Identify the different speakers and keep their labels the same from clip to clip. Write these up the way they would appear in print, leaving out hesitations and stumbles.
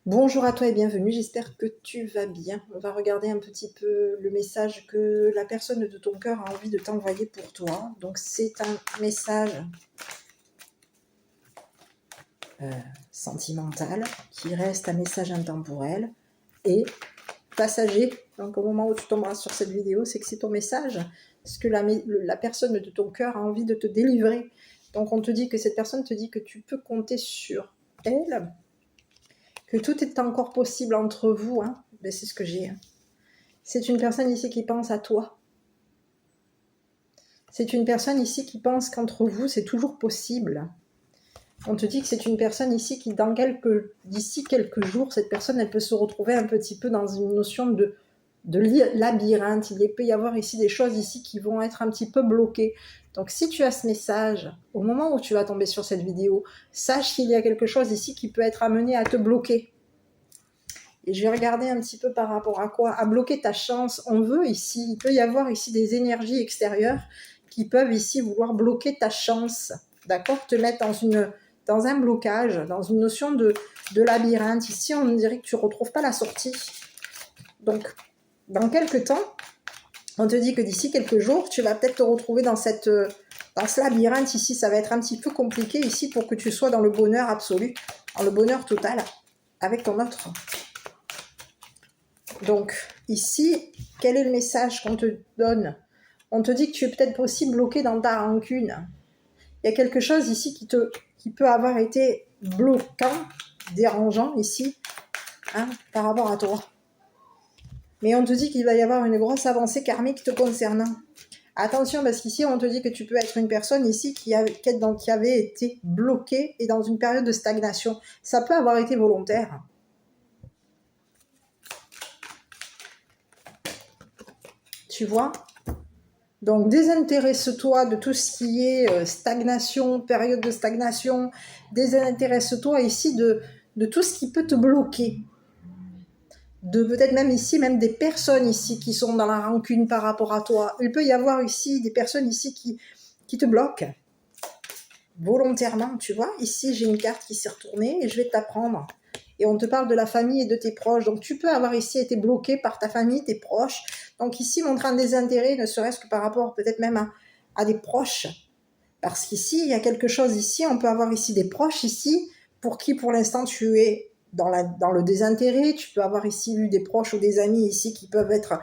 Speaker 1: Bonjour à toi et bienvenue, j'espère que tu vas bien. On va regarder un petit peu le message que la personne de ton cœur a envie de t'envoyer pour toi. Donc c'est un message sentimental qui reste un message intemporel et passager. Donc au moment où tu tomberas sur cette vidéo, c'est que c'est ton message, ce que la personne de ton cœur a envie de te délivrer. Donc on te dit que cette personne te dit que tu peux compter sur elle, que tout est encore possible entre vous, hein. Ben, c'est ce que j'ai. C'est une personne ici qui pense à toi. C'est une personne ici qui pense qu'entre vous, c'est toujours possible. On te dit que c'est une personne ici qui, d'ici quelques jours, cette personne, elle peut se retrouver un petit peu dans une notion de labyrinthe. Il peut y avoir ici des choses ici qui vont être un petit peu bloquées. Donc si tu as ce message, au moment où tu vas tomber sur cette vidéo, sache qu'il y a quelque chose ici qui peut être amené à te bloquer. Et je vais regarder un petit peu par rapport à quoi? À bloquer ta chance. On veut ici, il peut y avoir ici des énergies extérieures qui peuvent ici vouloir bloquer ta chance. D'accord? Te mettre dans un blocage, dans une notion de labyrinthe. Ici, on dirait que tu ne retrouves pas la sortie. Donc, dans quelques temps, on te dit que d'ici quelques jours, tu vas peut-être te retrouver dans ce labyrinthe ici. Ça va être un petit peu compliqué ici pour que tu sois dans le bonheur absolu, dans le bonheur total avec ton autre. Donc, ici, quel est le message qu'on te donne? On te dit que tu es peut-être aussi bloqué dans ta rancune. Il y a quelque chose ici qui peut avoir été bloquant, dérangeant ici, hein, par rapport à toi. Mais on te dit qu'il va y avoir une grosse avancée karmique te concernant. Attention, parce qu'ici, on te dit que tu peux être une personne ici qui avait été bloquée et dans une période de stagnation. Ça peut avoir été volontaire. Tu vois? Donc, désintéresse-toi de tout ce qui est stagnation, période de stagnation. Désintéresse-toi ici de tout ce qui peut te bloquer. De peut-être même ici, même des personnes ici qui sont dans la rancune par rapport à toi. Il peut y avoir ici des personnes ici qui te bloquent volontairement, tu vois. Ici, j'ai une carte qui s'est retournée et je vais t'apprendre. Et on te parle de la famille et de tes proches. Donc, tu peux avoir ici été bloqué par ta famille, tes proches. Donc, ici, montre un désintérêt, ne serait-ce que par rapport peut-être même à des proches. Parce qu'ici, il y a quelque chose ici. On peut avoir ici des proches ici pour qui, pour l'instant, tu es dans le désintérêt. Tu peux avoir ici eu des proches ou des amis ici qui peuvent être...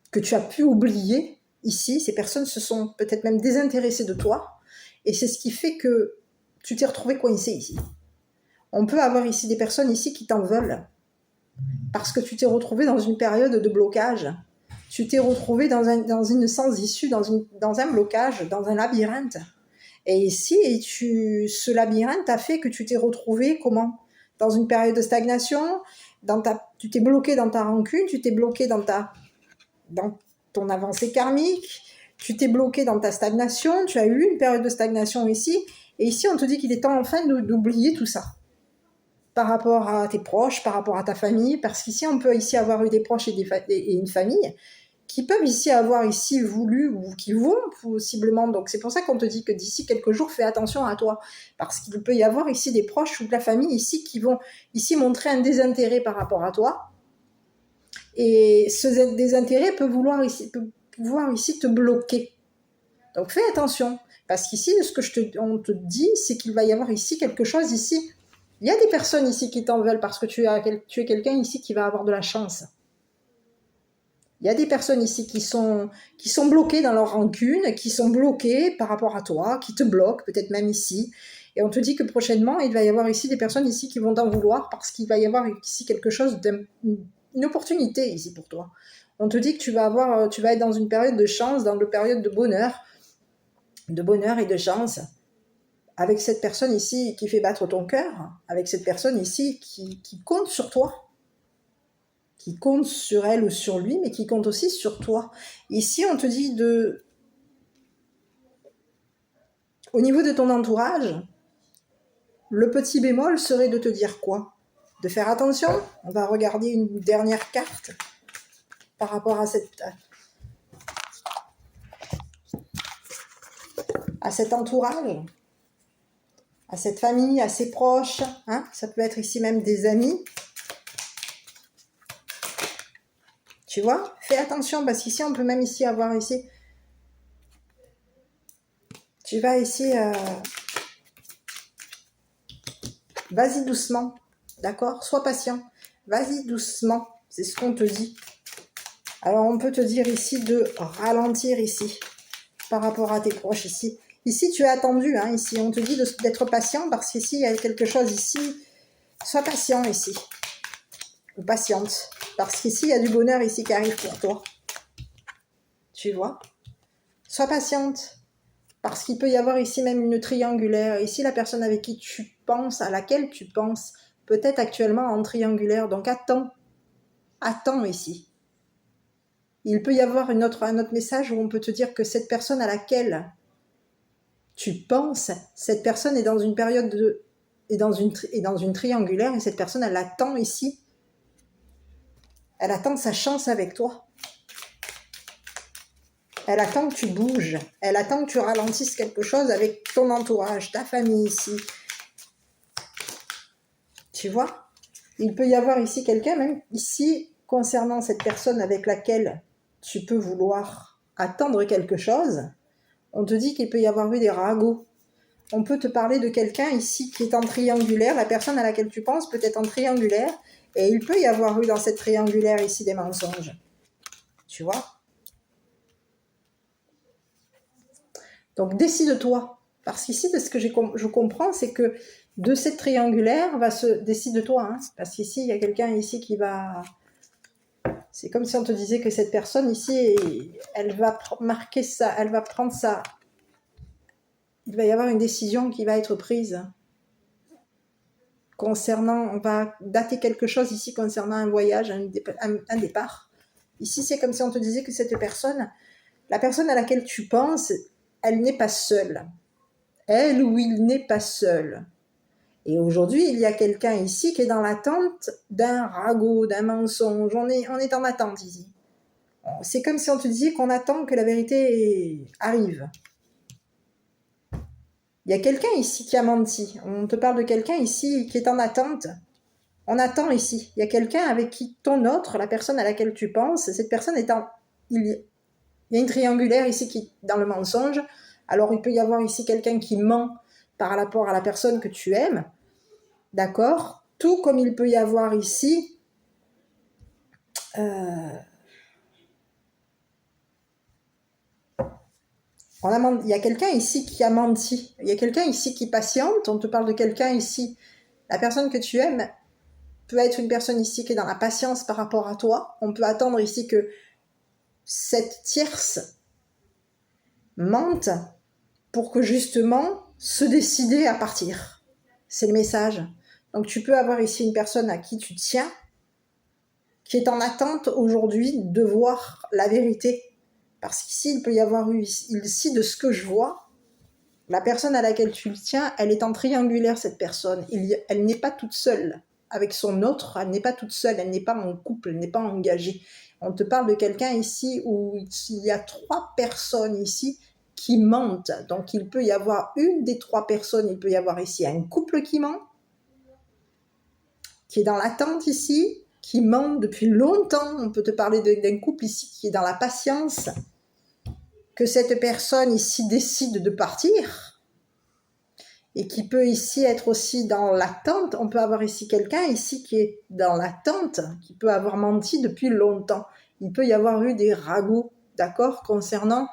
Speaker 1: que tu as pu oublier ici. Ces personnes se sont peut-être même désintéressées de toi. Et c'est ce qui fait que tu t'es retrouvé coincé ici. On peut avoir ici des personnes ici qui t'en veulent parce que tu t'es retrouvé dans une période de blocage. Tu t'es retrouvé dans une sans issue, dans un blocage, dans un labyrinthe. Et ici, ce labyrinthe a fait que tu t'es retrouvé comment? Dans une période de stagnation, tu t'es bloqué dans ta rancune, tu t'es bloqué dans ton avancée karmique, tu t'es bloqué dans ta stagnation, tu as eu une période de stagnation ici, et ici on te dit qu'il est temps enfin d'oublier tout ça. Par rapport à tes proches, par rapport à ta famille, parce qu'ici on peut ici avoir eu des proches et une famille qui peuvent ici avoir ici voulu ou qui vont possiblement. Donc c'est pour ça qu'on te dit que d'ici quelques jours, fais attention à toi, parce qu'il peut y avoir ici des proches ou de la famille ici qui vont ici montrer un désintérêt par rapport à toi. Et ce désintérêt peut pouvoir ici te bloquer. Donc fais attention, parce qu'ici, on te dit, c'est qu'il va y avoir ici quelque chose ici. Il y a des personnes ici qui t'en veulent parce que tu es quelqu'un ici qui va avoir de la chance. Il y a des personnes ici qui sont bloquées dans leur rancune, qui sont bloquées par rapport à toi, qui te bloquent, peut-être même ici. Et on te dit que prochainement, il va y avoir ici des personnes ici qui vont t'en vouloir parce qu'il va y avoir ici quelque chose une opportunité ici pour toi. On te dit que tu vas être dans une période de chance, dans une période de bonheur et de chance, avec cette personne ici qui fait battre ton cœur, avec cette personne ici qui compte sur toi, qui compte sur elle ou sur lui, mais qui compte aussi sur toi. Ici, on te dit au niveau de ton entourage, le petit bémol serait de te dire quoi? De faire attention. On va regarder une dernière carte par rapport à cet entourage, à cette famille, à ses proches, hein. Ça peut être ici même des amis. Tu vois, fais attention parce qu'ici, on peut même ici avoir ici... Tu vas ici... Vas-y doucement, d'accord? Sois patient. Vas-y doucement, c'est ce qu'on te dit. Alors, on peut te dire ici de ralentir ici, par rapport à tes proches ici. Ici, tu as attendu, hein, ici. On te dit d'être patient parce qu'ici, il y a quelque chose ici. Sois patient ici. Ou patiente. Parce qu'ici, il y a du bonheur ici qui arrive pour toi. Tu vois? Sois patiente. Parce qu'il peut y avoir ici même une triangulaire. Ici, la personne avec qui tu penses, à laquelle tu penses, peut-être actuellement en triangulaire. Donc, attends. Attends ici. Il peut y avoir un autre message où on peut te dire que cette personne à laquelle tu penses, cette personne est dans une période est dans une triangulaire et cette personne, elle attend ici. Elle attend sa chance avec toi. Elle attend que tu bouges. Elle attend que tu ralentisses quelque chose avec ton entourage, ta famille ici. Tu vois? Il peut y avoir ici quelqu'un, même ici, concernant cette personne avec laquelle tu peux vouloir attendre quelque chose. On te dit qu'il peut y avoir eu des ragots. On peut te parler de quelqu'un ici qui est en triangulaire. La personne à laquelle tu penses peut être en triangulaire. Et il peut y avoir eu dans cette triangulaire ici des mensonges. Tu vois? Donc décide-toi. Parce qu'ici, de ce que je comprends, c'est que de cette triangulaire décide-toi. Hein, parce qu'ici, il y a quelqu'un ici qui va... C'est comme si on te disait que cette personne ici, elle va marquer ça, elle va prendre ça. Il va y avoir une décision qui va être prise. Concernant, on va dater quelque chose ici concernant un voyage, un départ. Ici, c'est comme si on te disait que cette personne, la personne à laquelle tu penses, elle n'est pas seule. Elle ou il n'est pas seul. Et aujourd'hui, il y a quelqu'un ici qui est dans l'attente d'un ragot, d'un mensonge. On est en attente ici. C'est comme si on te disait qu'on attend que la vérité arrive. Il y a quelqu'un ici qui a menti. On te parle de quelqu'un ici qui est en attente. On attend ici. Il y a quelqu'un avec qui la personne à laquelle tu penses, cette personne est en... Il y a une triangulaire ici qui est dans le mensonge. Alors, il peut y avoir ici quelqu'un qui ment par rapport à la personne que tu aimes. D'accord? Tout comme il peut y avoir ici... il y a quelqu'un ici qui a menti. Il y a quelqu'un ici qui patiente. On te parle de quelqu'un ici. La personne que tu aimes peut être une personne ici qui est dans la patience par rapport à toi. On peut attendre ici que cette tierce mente pour que justement se décider à partir. C'est le message. Donc tu peux avoir ici une personne à qui tu tiens, qui est en attente aujourd'hui de voir la vérité. Parce qu'ici, il peut y avoir eu, ici, de ce que je vois, la personne à laquelle tu le tiens, elle est en triangulaire, cette personne. Elle n'est pas toute seule avec son autre, elle n'est pas toute seule, elle n'est pas en couple, elle n'est pas engagée. On te parle de quelqu'un ici où il y a 3 personnes ici qui mentent. Donc, il peut y avoir une des 3 personnes, il peut y avoir ici un couple qui ment, qui est dans l'attente ici, qui ment depuis longtemps. On peut te parler d'un couple ici qui est dans la patience, que cette personne ici décide de partir et qui peut ici être aussi dans l'attente. On peut avoir ici quelqu'un ici qui est dans l'attente, qui peut avoir menti depuis longtemps. Il peut y avoir eu des ragots, d'accord, concernant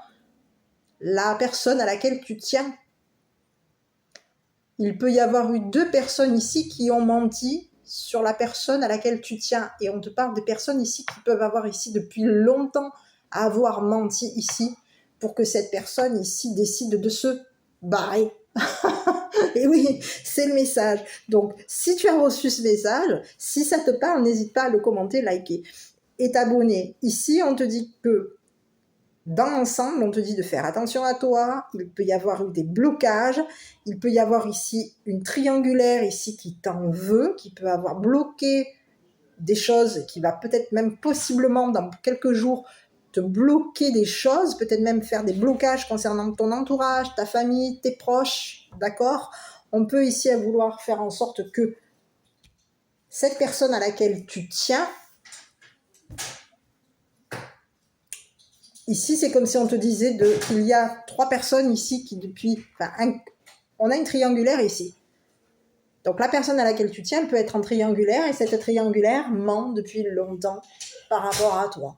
Speaker 1: la personne à laquelle tu tiens. Il peut y avoir eu 2 personnes ici qui ont menti sur la personne à laquelle tu tiens. Et on te parle des personnes ici qui peuvent avoir ici depuis longtemps avoir menti ici, pour que cette personne ici décide de se barrer. Et oui, c'est le message. Donc, si tu as reçu ce message, si ça te parle, n'hésite pas à le commenter, liker et t'abonner. Ici, on te dit que dans l'ensemble, on te dit de faire attention à toi. Il peut y avoir eu des blocages. Il peut y avoir ici une triangulaire ici qui t'en veut, qui peut avoir bloqué des choses, qui va peut-être même possiblement dans quelques jours te bloquer des choses, peut-être même faire des blocages concernant ton entourage, ta famille, tes proches, d'accord? On peut ici vouloir faire en sorte que cette personne à laquelle tu tiens, ici c'est comme si on te disait qu'il y a 3 personnes ici qui depuis... on a une triangulaire ici. Donc la personne à laquelle tu tiens peut être en triangulaire et cette triangulaire ment depuis longtemps par rapport à toi.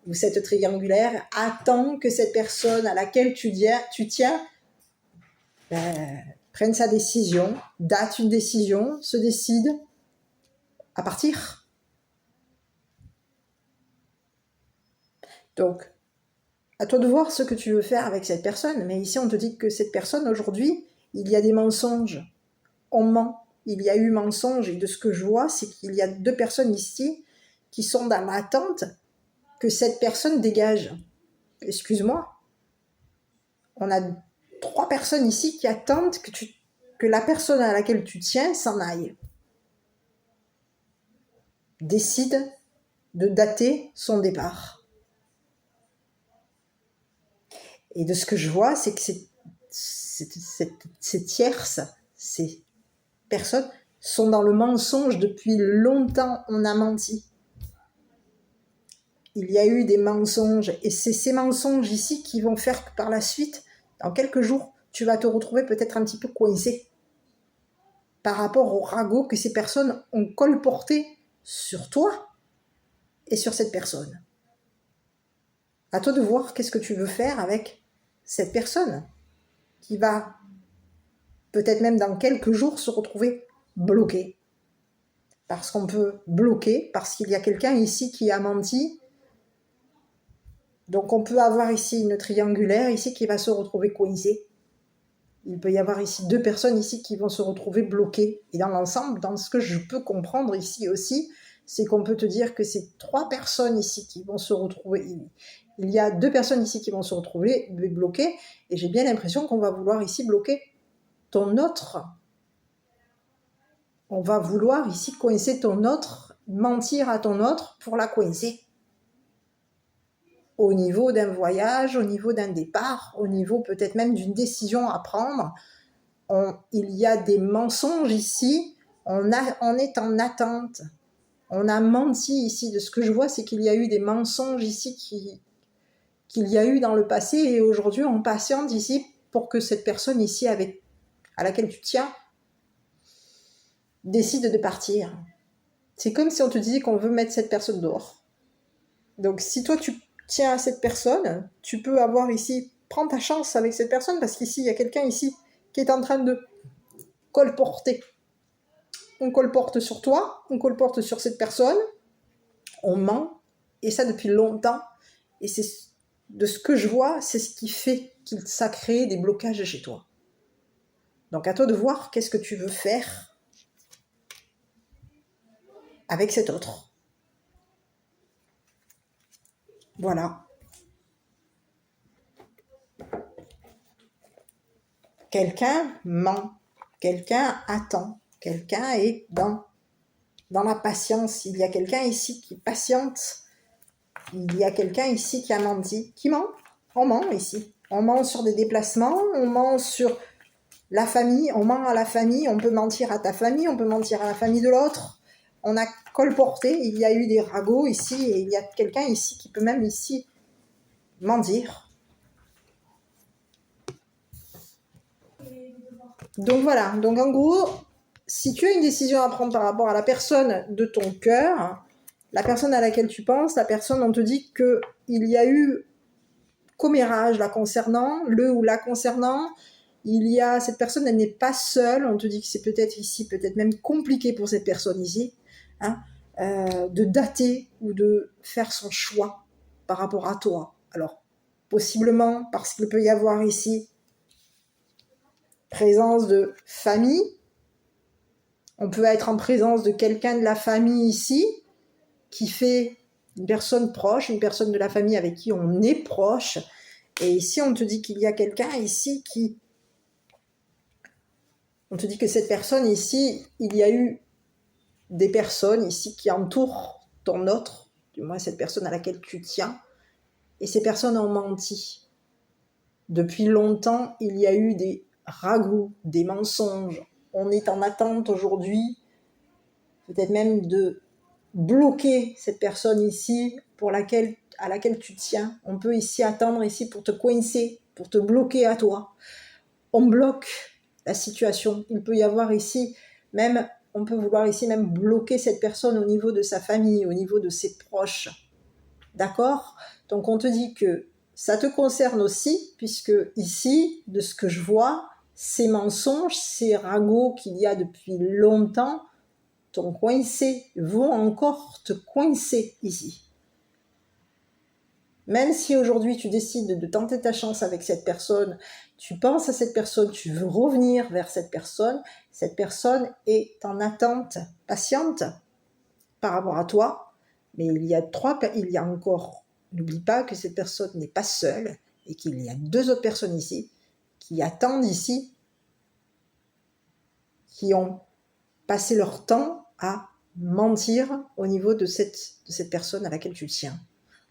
Speaker 1: Ou cette triangulaire attend que cette personne à laquelle tu tiens prenne sa décision, date une décision, se décide à partir. Donc, à toi de voir ce que tu veux faire avec cette personne. Mais ici, on te dit que cette personne, aujourd'hui, il y a des mensonges. On ment. Il y a eu mensonge. Et de ce que je vois, c'est qu'il y a 2 personnes ici qui sont dans l'attente que cette personne dégage. Excuse-moi. On a 3 personnes ici qui attendent que la personne à laquelle tu tiens s'en aille. Décide de dater son départ. Et de ce que je vois, c'est que ces tierces, ces personnes sont dans le mensonge depuis longtemps. On a menti. Il y a eu des mensonges et c'est ces mensonges ici qui vont faire que par la suite, dans quelques jours, tu vas te retrouver peut-être un petit peu coincé par rapport au ragot que ces personnes ont colporté sur toi et sur cette personne. À toi de voir qu'est-ce que tu veux faire avec cette personne qui va peut-être même dans quelques jours se retrouver bloquée. Parce qu'on peut bloquer, parce qu'il y a quelqu'un ici qui a menti. Donc on peut avoir ici une triangulaire ici qui va se retrouver coincée. Il peut y avoir ici 2 personnes ici qui vont se retrouver bloquées. Et dans l'ensemble, dans ce que je peux comprendre ici aussi, c'est qu'on peut te dire que c'est 3 personnes ici qui vont se retrouver. Il y a 2 personnes ici qui vont se retrouver bloquées. Et j'ai bien l'impression qu'on va vouloir ici bloquer ton autre. On va vouloir ici coincer ton autre, mentir à ton autre pour la coincer. Au niveau d'un voyage, au niveau d'un départ, au niveau peut-être même d'une décision à prendre. Il y a des mensonges ici, on est en attente. On a menti ici. De ce que je vois, c'est qu'il y a eu des mensonges ici qu'il y a eu dans le passé et aujourd'hui on patiente ici pour que cette personne ici à laquelle tu tiens décide de partir. C'est comme si on te disait qu'on veut mettre cette personne dehors. Donc si toi tu tiens à cette personne, tu peux avoir ici, prends ta chance avec cette personne parce qu'ici il y a quelqu'un ici qui est en train de colporter. On colporte sur toi, on colporte sur cette personne, on ment, et ça depuis longtemps. Et c'est de ce que je vois, c'est ce qui fait qu'il ça crée des blocages chez toi. Donc à toi de voir qu'est-ce que tu veux faire avec cet autre. Voilà. Quelqu'un ment, quelqu'un attend, quelqu'un est dans la patience. Il y a quelqu'un ici qui patiente. Il y a quelqu'un ici qui a menti. Qui ment? On ment ici. On ment sur des déplacements, on ment sur la famille, on ment à la famille, on peut mentir à ta famille, on peut mentir à la famille de l'autre. On a colporté, il y a eu des ragots ici, et il y a quelqu'un ici qui peut même ici mentir. Donc voilà, donc en gros, si tu as une décision à prendre par rapport à la personne de ton cœur, la personne à laquelle tu penses, la personne, on te dit qu'il y a eu commérage la concernant, le ou la concernant, il y a cette personne, elle n'est pas seule, on te dit que c'est peut-être ici, peut-être même compliqué pour cette personne ici, hein, de dater ou de faire son choix par rapport à toi. Alors, possiblement parce qu'il peut y avoir ici présence de famille, on peut être en présence de quelqu'un de la famille ici, qui fait une personne proche, une personne de la famille avec qui on est proche, et ici on te dit qu'il y a quelqu'un ici qui... On te dit que cette personne ici, il y a eu des personnes ici qui entourent ton autre, du moins cette personne à laquelle tu tiens, et ces personnes ont menti. Depuis longtemps, il y a eu des ragots, des mensonges. On est en attente aujourd'hui, peut-être même de bloquer cette personne ici à laquelle tu tiens. On peut ici attendre ici pour te coincer, pour te bloquer à toi. On bloque la situation. Il peut y avoir ici même, on peut vouloir ici même bloquer cette personne au niveau de sa famille, au niveau de ses proches. D'accord? Donc on te dit que ça te concerne aussi, puisque ici, de ce que je vois, ces mensonges, ces ragots qu'il y a depuis longtemps, t'ont coincé, vont encore te coincer ici. Même si aujourd'hui tu décides de tenter ta chance avec cette personne, tu penses à cette personne, tu veux revenir vers cette personne est en attente patiente par rapport à toi, mais il y a encore, n'oublie pas que cette personne n'est pas seule et qu'il y a 2 autres personnes ici qui attendent ici, qui ont passé leur temps à mentir au niveau de cette personne à laquelle tu tiens.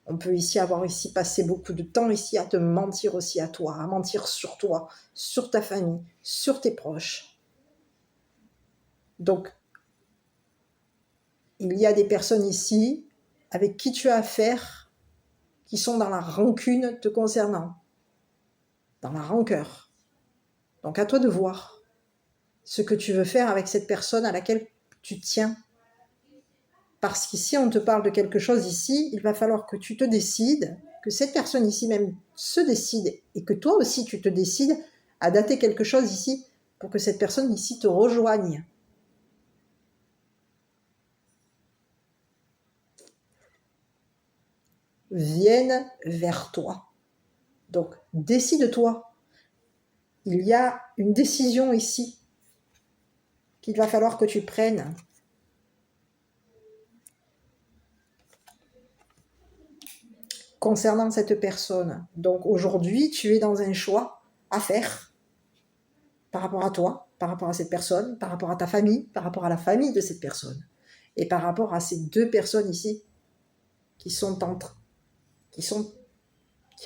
Speaker 1: On peut ici avoir ici passé beaucoup de temps ici à te mentir aussi à toi, à mentir sur toi, sur ta famille, sur tes proches. Donc, il y a des personnes ici avec qui tu as affaire qui sont dans la rancune te concernant, dans la rancœur. Donc, à toi de voir ce que tu veux faire avec cette personne à laquelle tu tiens. Parce qu'ici, on te parle de quelque chose ici, il va falloir que tu te décides, que cette personne ici même se décide, et que toi aussi tu te décides à dater quelque chose ici, pour que cette personne ici te rejoigne. Vienne vers toi. Donc, décide-toi. Il y a une décision ici qu'il va falloir que tu prennes. Concernant cette personne. Donc aujourd'hui, tu es dans un choix à faire par rapport à toi, par rapport à cette personne, par rapport à ta famille, par rapport à la famille de cette personne et par rapport à ces 2 personnes ici qui ont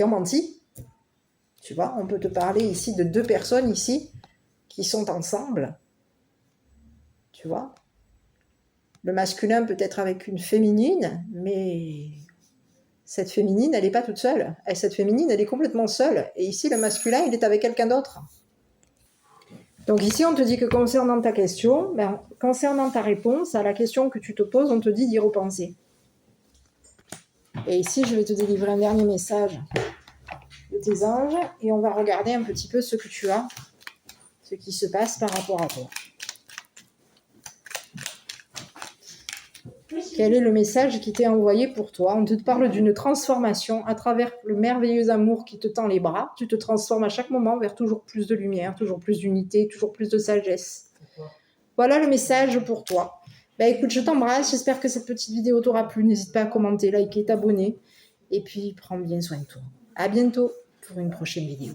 Speaker 1: menti. Tu vois, on peut te parler ici de 2 personnes ici qui sont ensemble. Tu vois, le masculin peut être avec une féminine, mais cette féminine, elle n'est pas toute seule. Cette féminine, elle est complètement seule. Et ici, le masculin, il est avec quelqu'un d'autre. Donc ici, on te dit que concernant ta question, concernant ta réponse à la question que tu te poses, on te dit d'y repenser. Et ici, je vais te délivrer un dernier message de tes anges et on va regarder un petit peu ce que tu as, ce qui se passe par rapport à toi. Quel est le message qui t'est envoyé pour toi? On te parle d'une transformation à travers le merveilleux amour qui te tend les bras. Tu te transformes à chaque moment vers toujours plus de lumière, toujours plus d'unité, toujours plus de sagesse. Voilà le message pour toi. Écoute, je t'embrasse. J'espère que cette petite vidéo t'aura plu. N'hésite pas à commenter, liker, t'abonner. Et puis, prends bien soin de toi. À bientôt pour une prochaine vidéo.